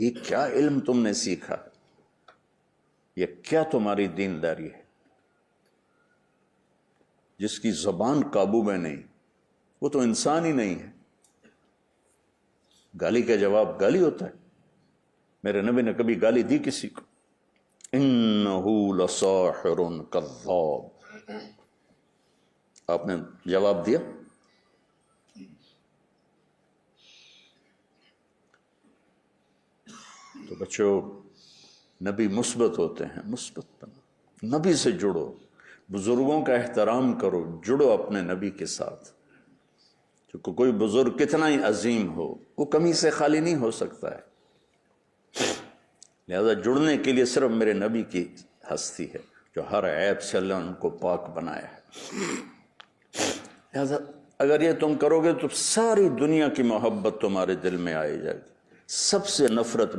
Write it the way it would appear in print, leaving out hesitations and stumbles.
یہ کیا علم تم نے سیکھا، یہ کیا تمہاری دینداری ہے؟ جس کی زبان قابو میں نہیں وہ تو انسان ہی نہیں ہے۔ گالی کا جواب گالی ہوتا ہے؟ میرے نبی نے کبھی گالی دی کسی کو؟ انہو لساحر کذاب، آپ نے جواب دیا؟ تو بچوں، نبی مثبت ہوتے ہیں، مثبت بنا، نبی سے جڑو، بزرگوں کا احترام کرو، جڑو اپنے نبی کے ساتھ۔ کیونکہ کوئی بزرگ کتنا ہی عظیم ہو وہ کمی سے خالی نہیں ہو سکتا ہے، لہذا جڑنے کے لیے صرف میرے نبی کی ہستی ہے جو ہر عیب سے اللہ نے ان کو پاک بنایا ہے۔ لہذا اگر یہ تم کرو گے تو ساری دنیا کی محبت تمہارے دل میں آئی جائے گی، سب سے نفرت